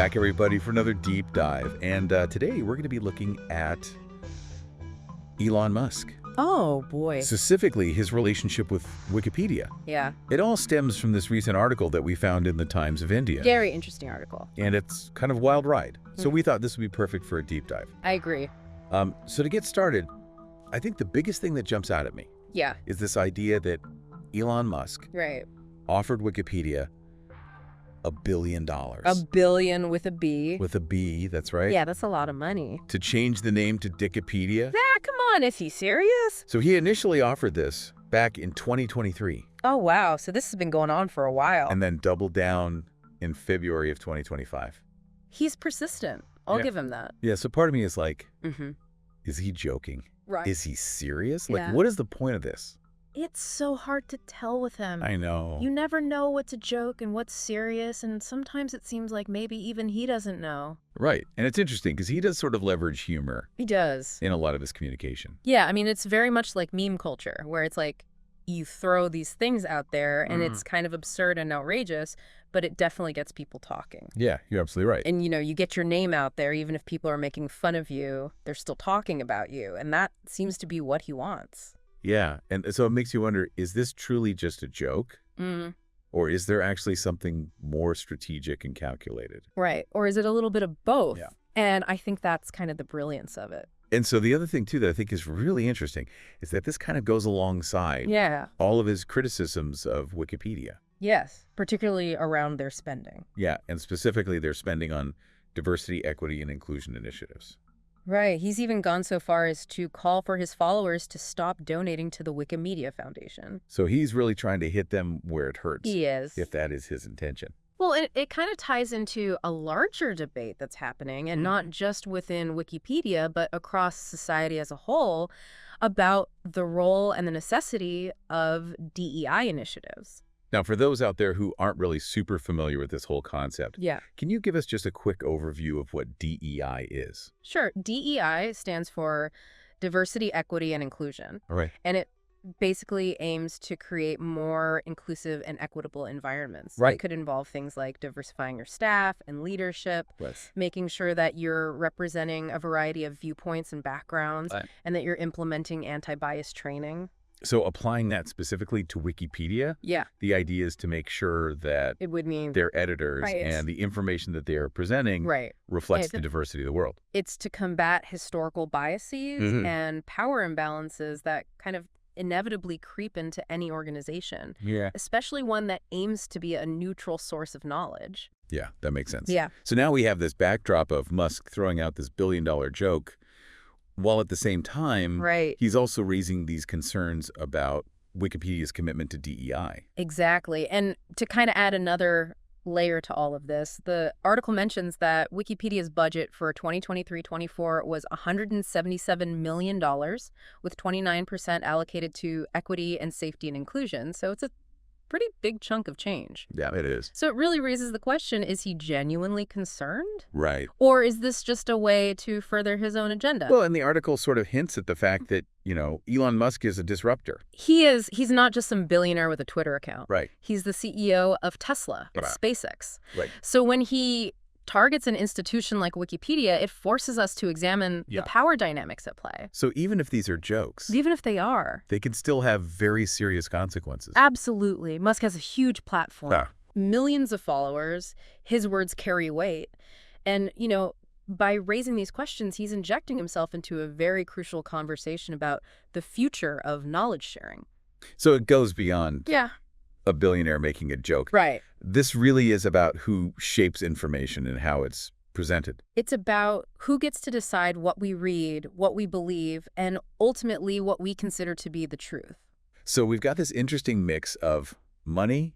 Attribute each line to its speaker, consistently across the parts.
Speaker 1: back, everybody, for another deep dive. And today we're going to be looking at Elon Musk.
Speaker 2: Oh, boy.
Speaker 1: Specifically, his relationship with Wikipedia.
Speaker 2: Yeah.
Speaker 1: It all stems from this recent article that we found in the Times of India.
Speaker 2: Very interesting article.
Speaker 1: And it's kind of a wild ride. So we thought this would be perfect for a deep dive.
Speaker 2: I agree.
Speaker 1: So to get started, I think the biggest thing that jumps out at me is this idea that Elon Musk offered Wikipedia $1 billion.
Speaker 2: $1 billion with a B.
Speaker 1: With a B, that's right.
Speaker 2: Yeah, that's a lot of money.
Speaker 1: To change the name to Dickipedia.
Speaker 2: Come on, is he serious?
Speaker 1: So he initially offered this back in 2023.
Speaker 2: Oh, wow. So this has been going on for a while.
Speaker 1: And then doubled down in February of 2025.
Speaker 2: He's persistent. I'll give him that.
Speaker 1: Yeah, so part of me is like, is he joking?
Speaker 2: Right.
Speaker 1: Is he serious? Like, what is the point of this?
Speaker 2: It's so hard to tell with him.
Speaker 1: I know.
Speaker 2: You never know what's a joke and what's serious, and sometimes it seems like maybe even he doesn't know.
Speaker 1: Right. And it's interesting because he does sort of leverage humor.
Speaker 2: He does.
Speaker 1: In a lot of his communication.
Speaker 2: Yeah, I mean, it's very much like meme culture, where it's like you throw these things out there and it's kind of absurd and outrageous, but it definitely gets people talking. Yeah,
Speaker 1: you're absolutely right.
Speaker 2: And, you know, you get your name out there, even if people are making fun of you, they're still talking about you. And that seems to be what he wants.
Speaker 1: Yeah, and so it makes you wonder, is this truly just a joke? Or is there actually something more strategic and calculated?
Speaker 2: Right. Or is it a little bit of both? Yeah. And I think that's kind of the brilliance of it.
Speaker 1: And so the other thing, too, that I think is really interesting is that this kind of goes alongside all of his criticisms of Wikipedia.
Speaker 2: Yes, particularly around their spending.
Speaker 1: Yeah, and specifically their spending on diversity, equity, and inclusion initiatives.
Speaker 2: Right. He's even gone so far as to call for his followers to stop donating to the Wikimedia Foundation.
Speaker 1: So he's really trying to hit them where it hurts.
Speaker 2: He is.
Speaker 1: If that is his intention.
Speaker 2: Well, it kind of ties into a larger debate that's happening, and not just within Wikipedia, but across society as a whole, about the role and the necessity of DEI initiatives.
Speaker 1: Now, for those out there who aren't really super familiar with this whole concept, can you give us just a quick overview of what DEI is?
Speaker 2: Sure. DEI stands for Diversity, Equity, and Inclusion.
Speaker 1: All right.
Speaker 2: And it basically aims to create more inclusive and equitable environments.
Speaker 1: Right.
Speaker 2: It could involve things like diversifying your staff and leadership, making sure that you're representing a variety of viewpoints and backgrounds, and that you're implementing anti-bias training.
Speaker 1: So applying that specifically to Wikipedia, the idea is to make sure that
Speaker 2: it would mean
Speaker 1: their editors and the information that they are presenting reflects the diversity of the world.
Speaker 2: It's to combat historical biases and power imbalances that kind of inevitably creep into any organization, especially one that aims to be a neutral source of knowledge.
Speaker 1: Yeah, that makes sense.
Speaker 2: Yeah.
Speaker 1: So now we have this backdrop of Musk throwing out this billion-dollar joke, while at the same time, he's also raising these concerns about Wikipedia's commitment to DEI.
Speaker 2: Exactly. And to kind of add another layer to all of this, the article mentions that Wikipedia's budget for 2023-24 was $177 million, with 29% allocated to equity and safety and inclusion. So it's a pretty big chunk of change.
Speaker 1: Yeah, it is.
Speaker 2: So it really raises the question, is he genuinely concerned?
Speaker 1: Right.
Speaker 2: Or is this just a way to further his own agenda?
Speaker 1: Well, and the article sort of hints at the fact that, you know, Elon Musk is a disruptor.
Speaker 2: He is. He's not just some billionaire with a Twitter account.
Speaker 1: Right.
Speaker 2: He's the CEO of Tesla, SpaceX.
Speaker 1: Right.
Speaker 2: So when he targets an institution like Wikipedia, it forces us to examine the power dynamics at play.
Speaker 1: So even if these are jokes,
Speaker 2: even if they are,
Speaker 1: they can still have very serious consequences.
Speaker 2: Absolutely. Musk has a huge platform, millions of followers. His words carry weight. And, you know, by raising these questions, he's injecting himself into a very crucial conversation about the future of knowledge sharing.
Speaker 1: So it goes beyond a billionaire making a joke.
Speaker 2: Right.
Speaker 1: This really is about who shapes information and how it's presented.
Speaker 2: It's about who gets to decide what we read, what we believe, and ultimately what we consider to be the truth.
Speaker 1: So we've got this interesting mix of money,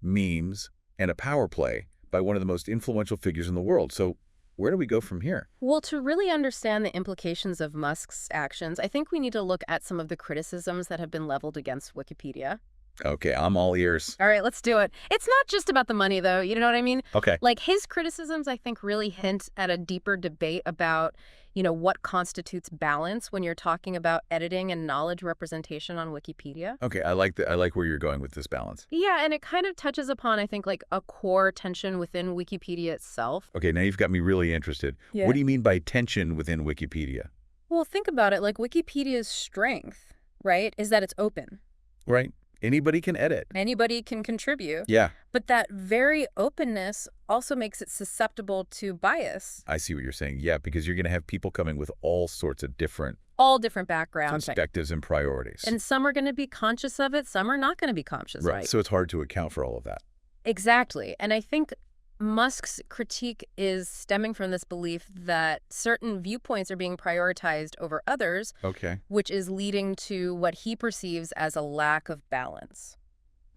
Speaker 1: memes, and a power play by one of the most influential figures in the world. So where do we go from here?
Speaker 2: Well, to really understand the implications of Musk's actions, I think we need to look at some of the criticisms that have been leveled against Wikipedia.
Speaker 1: Okay, I'm all ears.
Speaker 2: All right, let's do it. It's not just about the money, though. You know what I mean?
Speaker 1: Okay.
Speaker 2: Like, his criticisms, I think, really hint at a deeper debate about what constitutes balance when you're talking about editing and knowledge representation on Wikipedia.
Speaker 1: Okay, I like where you're going with this balance.
Speaker 2: Yeah, and it kind of touches upon, I think, like a core tension within Wikipedia itself.
Speaker 1: Okay, now you've got me really interested.
Speaker 2: Yeah.
Speaker 1: What do you mean by tension within Wikipedia?
Speaker 2: Well, think about it. Like Wikipedia's strength, right, is that it's open.
Speaker 1: Right. Anybody can edit.
Speaker 2: Anybody can contribute.
Speaker 1: Yeah.
Speaker 2: But that very openness also makes it susceptible to bias.
Speaker 1: I see what you're saying. Yeah, because you're going to have people coming with all sorts of different
Speaker 2: All different backgrounds.
Speaker 1: perspectives and priorities.
Speaker 2: And some are going to be conscious of it, some are not going to be conscious, right?
Speaker 1: So it's hard to account for all of that.
Speaker 2: Exactly. And I think Musk's critique is stemming from this belief that certain viewpoints are being prioritized over others,
Speaker 1: Okay.
Speaker 2: which is leading to what he perceives as a lack of balance.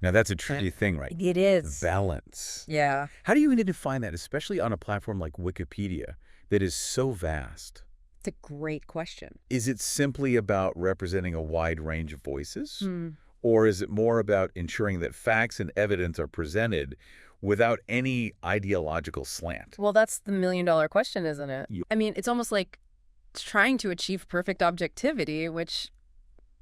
Speaker 1: Now, that's a tricky thing, right?
Speaker 2: It is.
Speaker 1: Balance.
Speaker 2: Yeah.
Speaker 1: How do you even define that, especially on a platform like Wikipedia that is so vast?
Speaker 2: It's a great question.
Speaker 1: Is it simply about representing a wide range of voices? Or is it more about ensuring that facts and evidence are presented without any ideological slant?
Speaker 2: Well, that's the million-dollar question, isn't it?
Speaker 1: Yeah.
Speaker 2: I mean, it's almost like trying to achieve perfect objectivity, which,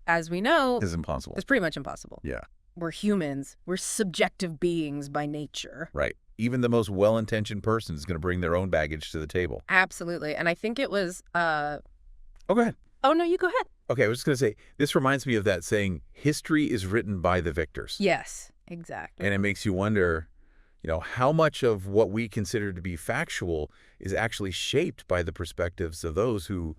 Speaker 2: as we know,
Speaker 1: Is impossible.
Speaker 2: is pretty much impossible.
Speaker 1: Yeah.
Speaker 2: We're humans. We're subjective beings by nature.
Speaker 1: Right. Even the most well-intentioned person is going to bring their own baggage to the table.
Speaker 2: Absolutely. And I think it was,
Speaker 1: Oh, go ahead.
Speaker 2: Oh, no, you go ahead.
Speaker 1: Okay, I was just going to say, this reminds me of that saying, history is written by the victors.
Speaker 2: Yes, exactly.
Speaker 1: And it makes you wonder, how much of what we consider to be factual is actually shaped by the perspectives of those who,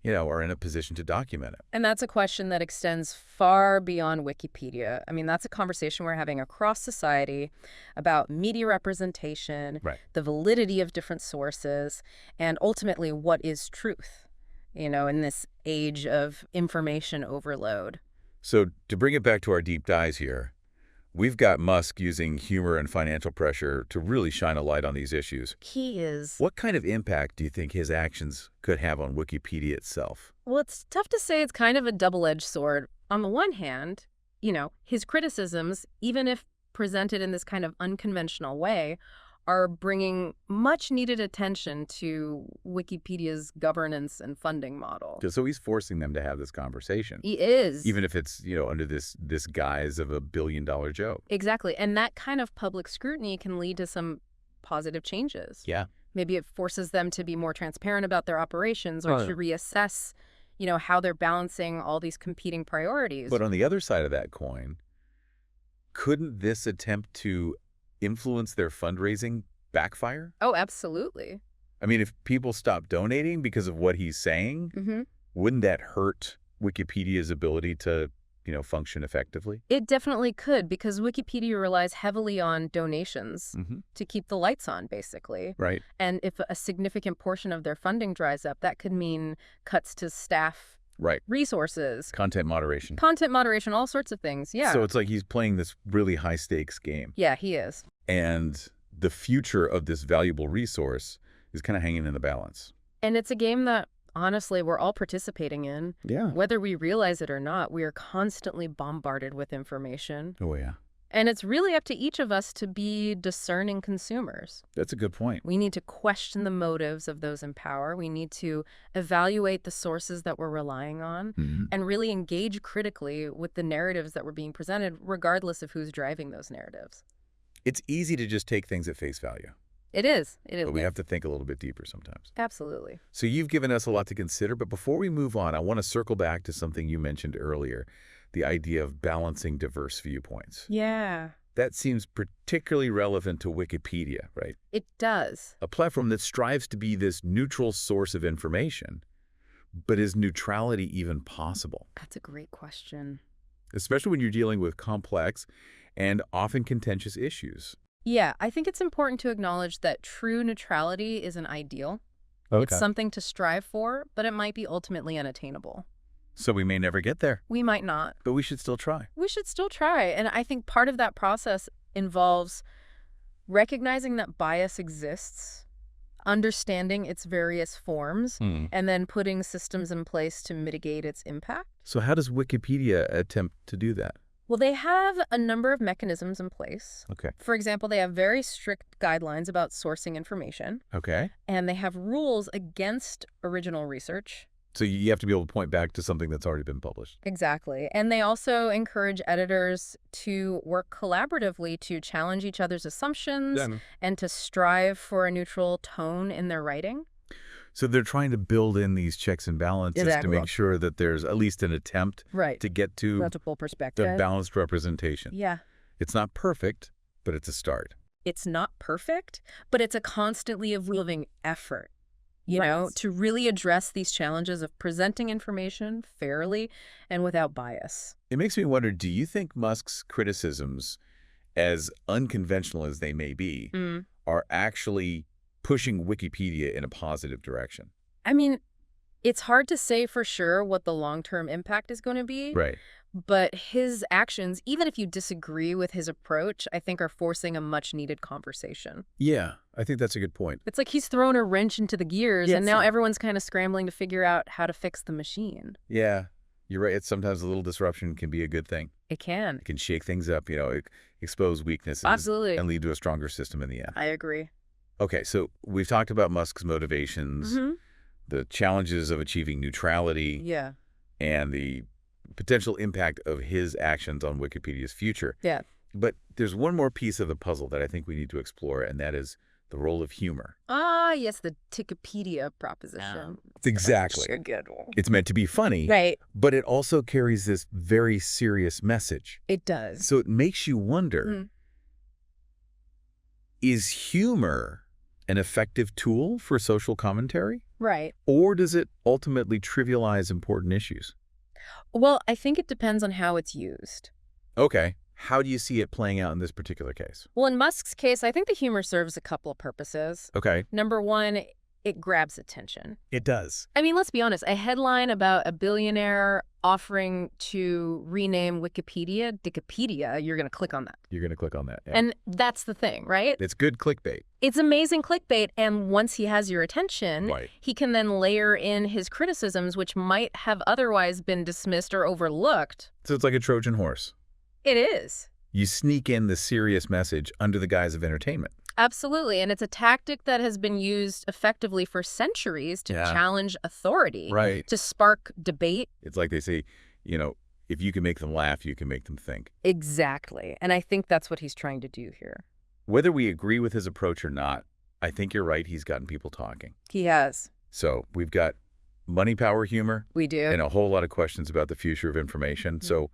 Speaker 1: are in a position to document it.
Speaker 2: And that's a question that extends far beyond Wikipedia. I mean, that's a conversation we're having across society about media representation,
Speaker 1: Right.
Speaker 2: the validity of different sources, and ultimately what is truth, in this age of information overload.
Speaker 1: So to bring it back to our deep dives here, we've got Musk using humor and financial pressure to really shine a light on these issues.
Speaker 2: He is.
Speaker 1: What kind of impact do you think his actions could have on Wikipedia itself?
Speaker 2: Well, it's tough to say. It's kind of a double-edged sword. On the one hand, his criticisms, even if presented in this kind of unconventional way, are bringing much-needed attention to Wikipedia's governance and funding model.
Speaker 1: So he's forcing them to have this conversation.
Speaker 2: He is.
Speaker 1: Even if it's, under this guise of a billion-dollar joke.
Speaker 2: Exactly. And that kind of public scrutiny can lead to some positive changes.
Speaker 1: Yeah.
Speaker 2: Maybe it forces them to be more transparent about their operations or to reassess, how they're balancing all these competing priorities.
Speaker 1: But on the other side of that coin, couldn't this attempt to influence their fundraising backfire?
Speaker 2: Oh, absolutely.
Speaker 1: I mean, if people stop donating because of what he's saying, wouldn't that hurt Wikipedia's ability to, function effectively?
Speaker 2: It definitely could, because Wikipedia relies heavily on donations to keep the lights on, basically.
Speaker 1: Right.
Speaker 2: And if a significant portion of their funding dries up, that could mean cuts to staff resources.
Speaker 1: Content moderation,
Speaker 2: all sorts of things, yeah.
Speaker 1: So it's like he's playing this really high-stakes game.
Speaker 2: Yeah, he is.
Speaker 1: And the future of this valuable resource is kind of hanging in the balance.
Speaker 2: And it's a game that, honestly, we're all participating in.
Speaker 1: Yeah.
Speaker 2: Whether we realize it or not, we are constantly bombarded with information.
Speaker 1: Oh, yeah.
Speaker 2: And it's really up to each of us to be discerning consumers.
Speaker 1: That's a good point.
Speaker 2: We need to question the motives of those in power. We need to evaluate the sources that we're relying on and really engage critically with the narratives that were being presented, regardless of who's driving those narratives.
Speaker 1: It's easy to just take things at face value.
Speaker 2: It is. It is.
Speaker 1: But we have to think a little bit deeper sometimes.
Speaker 2: Absolutely.
Speaker 1: So you've given us a lot to consider, but before we move on, I want to circle back to something you mentioned earlier, the idea of balancing diverse viewpoints.
Speaker 2: Yeah.
Speaker 1: That seems particularly relevant to Wikipedia, right?
Speaker 2: It does.
Speaker 1: A platform that strives to be this neutral source of information, but is neutrality even possible?
Speaker 2: That's a great question.
Speaker 1: Especially when you're dealing with complex and often contentious issues.
Speaker 2: Yeah, I think it's important to acknowledge that true neutrality is an ideal.
Speaker 1: Okay.
Speaker 2: It's something to strive for, but it might be ultimately unattainable.
Speaker 1: So we may never get there.
Speaker 2: We might not.
Speaker 1: But we should still try.
Speaker 2: We should still try. And I think part of that process involves recognizing that bias exists, understanding its various forms, and then putting systems in place to mitigate its impact.
Speaker 1: So how does Wikipedia attempt to do that?
Speaker 2: Well, they have a number of mechanisms in place.
Speaker 1: Okay.
Speaker 2: For example, they have very strict guidelines about sourcing information.
Speaker 1: Okay.
Speaker 2: And they have rules against original research.
Speaker 1: So you have to be able to point back to something that's already been published.
Speaker 2: Exactly. And they also encourage editors to work collaboratively to challenge each other's assumptions and to strive for a neutral tone in their writing.
Speaker 1: So they're trying to build in these checks and balances to make sure that there's at least an attempt to get to
Speaker 2: multiple perspectives,
Speaker 1: the balanced representation.
Speaker 2: Yeah.
Speaker 1: It's not perfect, but it's a start.
Speaker 2: It's not perfect, but it's a constantly evolving effort. You know, to really address these challenges of presenting information fairly and without bias.
Speaker 1: It makes me wonder, do you think Musk's criticisms, as unconventional as they may be, are actually pushing Wikipedia in a positive direction?
Speaker 2: I mean, it's hard to say for sure what the long-term impact is going to be.
Speaker 1: Right.
Speaker 2: But his actions, even if you disagree with his approach, I think are forcing a much-needed conversation.
Speaker 1: Yeah, I think that's a good point.
Speaker 2: It's like he's thrown a wrench into the gears, and now everyone's kind of scrambling to figure out how to fix the machine.
Speaker 1: Yeah, you're right. Sometimes a little disruption can be a good thing.
Speaker 2: It can.
Speaker 1: It can shake things up, expose weaknesses.
Speaker 2: Absolutely.
Speaker 1: And lead to a stronger system in the end.
Speaker 2: I agree.
Speaker 1: Okay, so we've talked about Musk's motivations, the challenges of achieving neutrality, and the potential impact of his actions on Wikipedia's future.
Speaker 2: Yeah.
Speaker 1: But there's one more piece of the puzzle that I think we need to explore, and that is the role of humor.
Speaker 2: Ah, yes, the Dickipedia proposition.
Speaker 1: Exactly.
Speaker 2: That's a good one.
Speaker 1: It's meant to be funny,
Speaker 2: right?
Speaker 1: But it also carries this very serious message.
Speaker 2: It does.
Speaker 1: So it makes you wonder, is humor an effective tool for social commentary?
Speaker 2: Right.
Speaker 1: Or does it ultimately trivialize important issues?
Speaker 2: Well, I think it depends on how it's used.
Speaker 1: Okay. How do you see it playing out in this particular case?
Speaker 2: Well, in Musk's case, I think the humor serves a couple of purposes.
Speaker 1: Okay.
Speaker 2: Number one, it grabs attention.
Speaker 1: It does.
Speaker 2: I mean, let's be honest. A headline about a billionaire offering to rename Wikipedia, Dickipedia, you're going to click on that.
Speaker 1: You're going to click on that. Yeah.
Speaker 2: And that's the thing, right?
Speaker 1: It's good clickbait.
Speaker 2: It's amazing clickbait. And once he has your attention, he can then layer in his criticisms, which might have otherwise been dismissed or overlooked.
Speaker 1: So it's like a Trojan horse.
Speaker 2: It is.
Speaker 1: You sneak in the serious message under the guise of entertainment.
Speaker 2: Absolutely. And it's a tactic that has been used effectively for centuries to challenge authority, to spark debate.
Speaker 1: It's like they say, if you can make them laugh, you can make them think.
Speaker 2: Exactly. And I think that's what he's trying to do here.
Speaker 1: Whether we agree with his approach or not, I think you're right. He's gotten people talking.
Speaker 2: He has.
Speaker 1: So we've got money, power, humor.
Speaker 2: We do.
Speaker 1: And a whole lot of questions about the future of information. So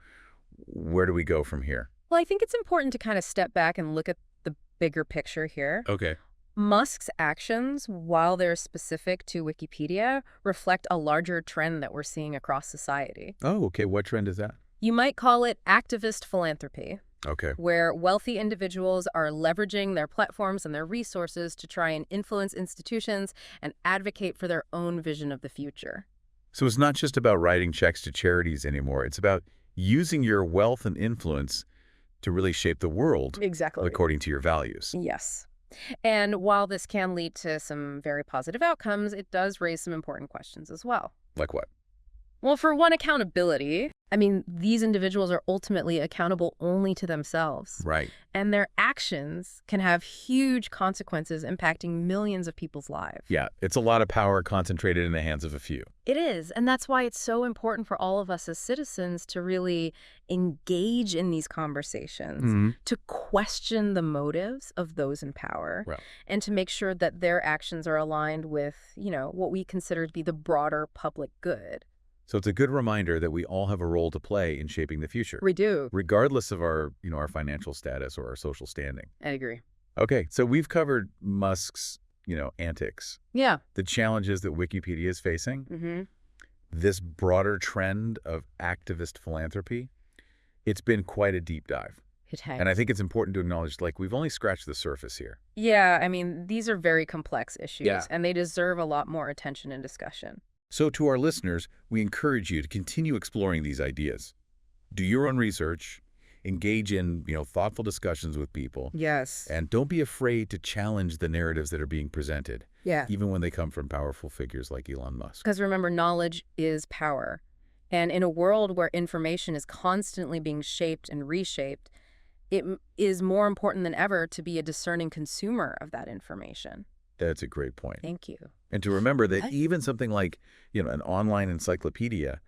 Speaker 1: where do we go from here?
Speaker 2: Well, I think it's important to kind of step back and look at the bigger picture here.
Speaker 1: Okay.
Speaker 2: Musk's actions, while they're specific to Wikipedia, reflect a larger trend that we're seeing across society.
Speaker 1: Oh, okay. What trend is that?
Speaker 2: You might call it activist philanthropy.
Speaker 1: Okay.
Speaker 2: Where wealthy individuals are leveraging their platforms and their resources to try and influence institutions and advocate for their own vision of the future.
Speaker 1: So it's not just about writing checks to charities anymore. It's about using your wealth and influence to really shape the world.
Speaker 2: Exactly.
Speaker 1: According to your values.
Speaker 2: Yes. And while this can lead to some very positive outcomes, it does raise some important questions as well.
Speaker 1: Like what?
Speaker 2: Well, for one, accountability. I mean, these individuals are ultimately accountable only to themselves.
Speaker 1: Right.
Speaker 2: And their actions can have huge consequences impacting millions of people's lives.
Speaker 1: Yeah, it's a lot of power concentrated in the hands of a few.
Speaker 2: It is. And that's why it's so important for all of us as citizens to really engage in these conversations, to question the motives of those in power, and to make sure that their actions are aligned with, what we consider to be the broader public good.
Speaker 1: So it's a good reminder that we all have a role to play in shaping the future.
Speaker 2: We do.
Speaker 1: Regardless of our, our financial status or our social standing.
Speaker 2: I agree.
Speaker 1: Okay, so we've covered Musk's, antics.
Speaker 2: Yeah.
Speaker 1: The challenges that Wikipedia is facing. This broader trend of activist philanthropy. It's been quite a deep dive.
Speaker 2: It has.
Speaker 1: And I think it's important to acknowledge, we've only scratched the surface here.
Speaker 2: Yeah, I mean, these are very complex issues,
Speaker 1: Yeah.
Speaker 2: and they deserve a lot more attention and discussion.
Speaker 1: So to our listeners, we encourage you to continue exploring these ideas. Do your own research, engage in, thoughtful discussions with people.
Speaker 2: Yes.
Speaker 1: And don't be afraid to challenge the narratives that are being presented.
Speaker 2: Yeah.
Speaker 1: Even when they come from powerful figures like Elon Musk.
Speaker 2: Because remember, knowledge is power. And in a world where information is constantly being shaped and reshaped, is more important than ever to be a discerning consumer of that information.
Speaker 1: That's a great point.
Speaker 2: Thank you.
Speaker 1: And to remember that even something like, an online encyclopedia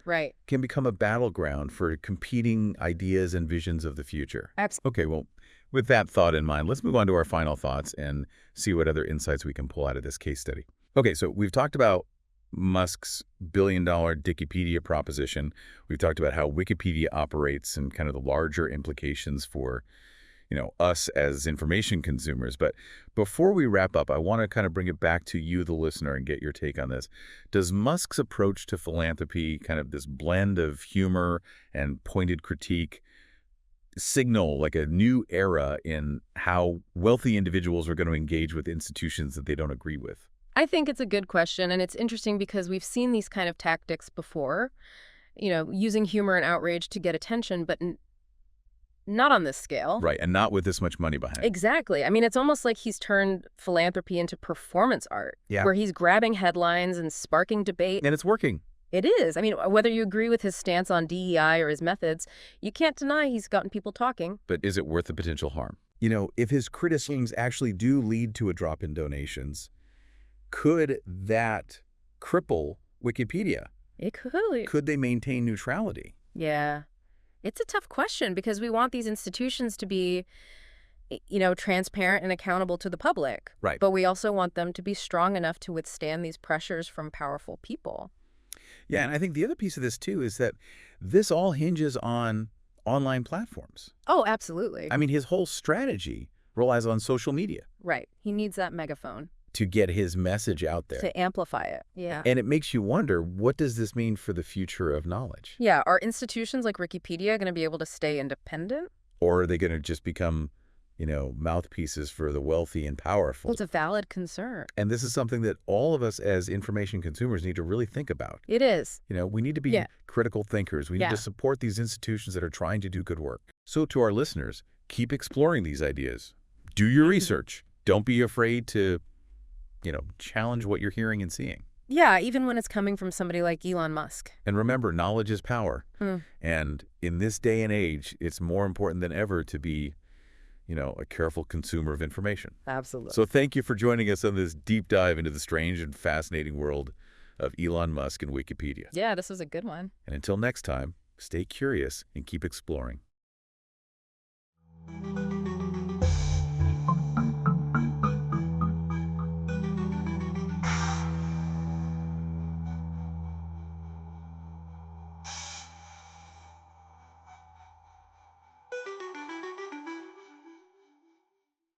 Speaker 1: can become a battleground for competing ideas and visions of the future.
Speaker 2: Absolutely.
Speaker 1: Okay, well, with that thought in mind, let's move on to our final thoughts and see what other insights we can pull out of this case study. Okay, so we've talked about Musk's billion-dollar Dickipedia proposition. We've talked about how Wikipedia operates and kind of the larger implications for us as information consumers. But before we wrap up, I want to kind of bring it back to you, the listener, and get your take on this. Does Musk's approach to philanthropy, kind of this blend of humor and pointed critique, signal like a new era in how wealthy individuals are going to engage with institutions that they don't agree with?
Speaker 2: I think it's a good question, and it's interesting because we've seen these kind of tactics before, using humor and outrage to get attention, but not on this scale.
Speaker 1: Right, and not with this much money behind it.
Speaker 2: Exactly. I mean, it's almost like he's turned philanthropy into performance art, where he's grabbing headlines and sparking debate.
Speaker 1: And it's working.
Speaker 2: It is. I mean, whether you agree with his stance on DEI or his methods, you can't deny he's gotten people talking.
Speaker 1: But is it worth the potential harm? If his criticisms actually do lead to a drop in donations, could that cripple Wikipedia?
Speaker 2: It could.
Speaker 1: Could they maintain neutrality?
Speaker 2: Yeah. It's a tough question because we want these institutions to be, transparent and accountable to the public.
Speaker 1: Right.
Speaker 2: But we also want them to be strong enough to withstand these pressures from powerful people.
Speaker 1: Yeah, and I think the other piece of this, too, is that this all hinges on online platforms.
Speaker 2: Oh, absolutely.
Speaker 1: I mean, his whole strategy relies on social media.
Speaker 2: Right. He needs that megaphone
Speaker 1: to get his message out there.
Speaker 2: To amplify it, yeah.
Speaker 1: And it makes you wonder, what does this mean for the future of knowledge?
Speaker 2: Yeah, are institutions like Wikipedia going to be able to stay independent?
Speaker 1: Or are they going to just become, mouthpieces for the wealthy and powerful?
Speaker 2: Well, it's a valid concern.
Speaker 1: And this is something that all of us as information consumers need to really think about.
Speaker 2: It is.
Speaker 1: We need to be critical thinkers. We need to support these institutions that are trying to do good work. So to our listeners, keep exploring these ideas. Do your research. Don't be afraid to challenge what you're hearing and seeing.
Speaker 2: Yeah, even when it's coming from somebody like Elon Musk.
Speaker 1: And remember, knowledge is power. And in this day and age, it's more important than ever to be, a careful consumer of information.
Speaker 2: Absolutely.
Speaker 1: So thank you for joining us on this deep dive into the strange and fascinating world of Elon Musk and Wikipedia.
Speaker 2: Yeah, this was a good one.
Speaker 1: And until next time, stay curious and keep exploring.